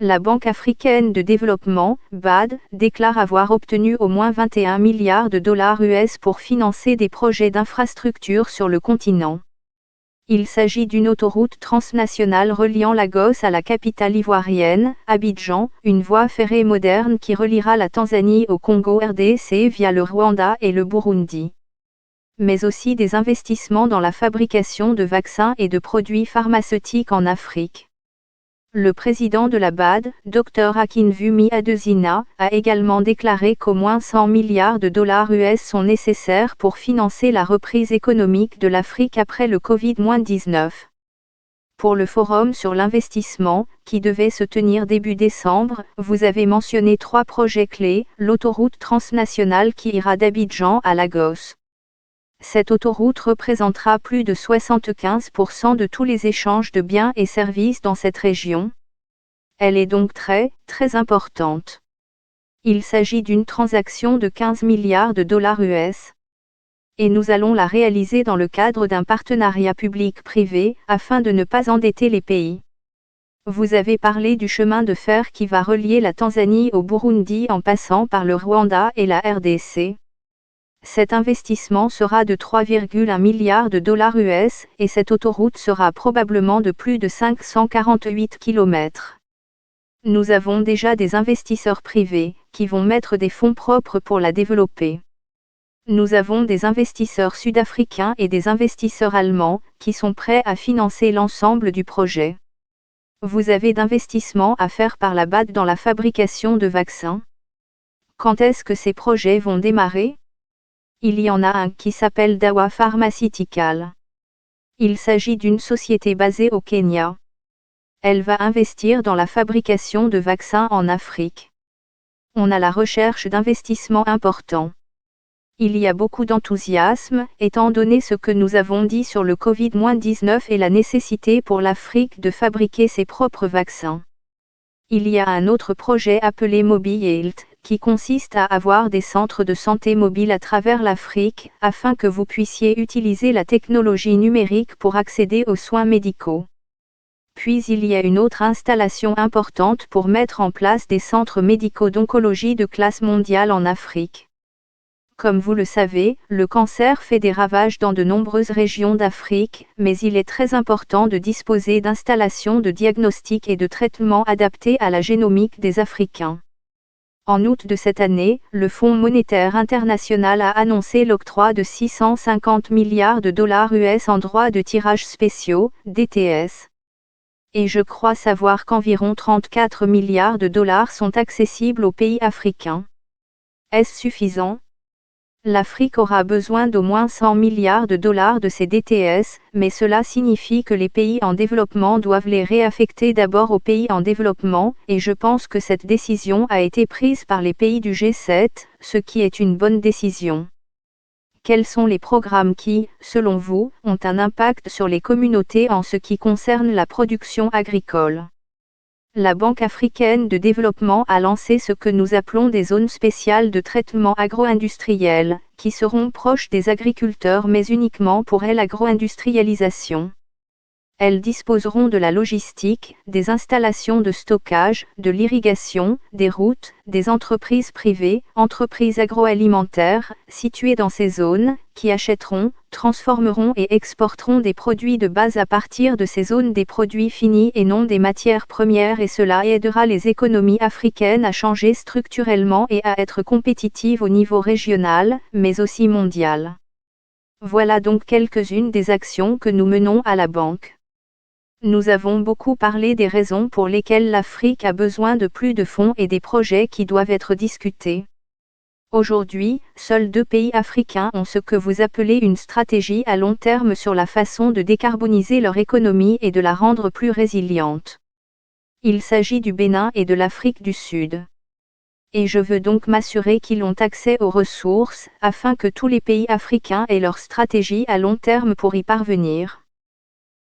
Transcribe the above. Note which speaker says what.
Speaker 1: La Banque africaine de développement, BAD, déclare avoir obtenu au moins 21 milliards de dollars US pour financer des projets d'infrastructure sur le continent. Il s'agit d'une autoroute transnationale reliant Lagos à la capitale ivoirienne, Abidjan, une voie ferrée moderne qui reliera la Tanzanie au Congo RDC via le Rwanda et le Burundi. Mais aussi des investissements dans la fabrication de vaccins et de produits pharmaceutiques en Afrique. Le président de la BAD, Dr Akinwumi Adesina, a également déclaré qu'au moins 100 milliards de dollars US sont nécessaires pour financer la reprise économique de l'Afrique après le Covid-19. Pour le forum sur l'investissement, qui devait se tenir début décembre, vous avez mentionné 3 projets clés, l'autoroute transnationale qui ira d'Abidjan à Lagos. Cette autoroute représentera plus de 75% de tous les échanges de biens et services dans cette région. Elle est donc très importante. Il s'agit d'une transaction de 15 milliards de dollars US. Et nous allons la réaliser dans le cadre d'un partenariat public-privé, afin de ne pas endetter les pays. Vous avez parlé du chemin de fer qui va relier la Tanzanie au Burundi en passant par le Rwanda et la RDC. Cet investissement sera de 3,1 milliards de dollars US, et cette autoroute sera probablement de plus de 548 km. Nous avons déjà des investisseurs privés, qui vont mettre des fonds propres pour la développer. Nous avons des investisseurs sud-africains et des investisseurs allemands, qui sont prêts à financer l'ensemble du projet. Vous avez d'investissements à faire par la BAD dans la fabrication de vaccins. Quand est-ce que ces projets vont démarrer ? Il y en a un qui s'appelle Dawa Pharmaceutical. Il s'agit d'une société basée au Kenya. Elle va investir dans la fabrication de vaccins en Afrique. On a la recherche d'investissements importants. Il y a beaucoup d'enthousiasme, étant donné ce que nous avons dit sur le Covid-19 et la nécessité pour l'Afrique de fabriquer ses propres vaccins. Il y a un autre projet appelé MobiHealth, qui consiste à avoir des centres de santé mobiles à travers l'Afrique, afin que vous puissiez utiliser la technologie numérique pour accéder aux soins médicaux. Puis il y a une autre installation importante pour mettre en place des centres médicaux d'oncologie de classe mondiale en Afrique. Comme vous le savez, le cancer fait des ravages dans de nombreuses régions d'Afrique, mais il est très important de disposer d'installations de diagnostic et de traitement adaptés à la génomique des Africains. En août de cette année, le Fonds monétaire international a annoncé l'octroi de 650 milliards de dollars US en droits de tirage spéciaux, DTS. Et je crois savoir qu'environ 34 milliards de dollars sont accessibles aux pays africains. Est-ce suffisant ? L'Afrique aura besoin d'au moins 100 milliards de dollars de ces DTS, mais cela signifie que les pays en développement doivent les réaffecter d'abord aux pays en développement, et je pense que cette décision a été prise par les pays du G7, ce qui est une bonne décision. Quels sont les programmes qui, selon vous, ont un impact sur les communautés en ce qui concerne la production agricole ? La Banque africaine de développement a lancé ce que nous appelons des zones spéciales de traitement agro-industriel, qui seront proches des agriculteurs mais uniquement pour l'agro-industrialisation. Elles disposeront de la logistique, des installations de stockage, de l'irrigation, des routes, des entreprises privées, entreprises agroalimentaires, situées dans ces zones, qui achèteront, transformeront et exporteront des produits de base à partir de ces zones, des produits finis et non des matières premières, et cela aidera les économies africaines à changer structurellement et à être compétitives au niveau régional, mais aussi mondial. Voilà donc quelques-unes des actions que nous menons à la banque. Nous avons beaucoup parlé des raisons pour lesquelles l'Afrique a besoin de plus de fonds et des projets qui doivent être discutés. Aujourd'hui, seuls 2 pays africains ont ce que vous appelez une stratégie à long terme sur la façon de décarboniser leur économie et de la rendre plus résiliente. Il s'agit du Bénin et de l'Afrique du Sud. Et je veux donc m'assurer qu'ils ont accès aux ressources, afin que tous les pays africains aient leur stratégie à long terme pour y parvenir.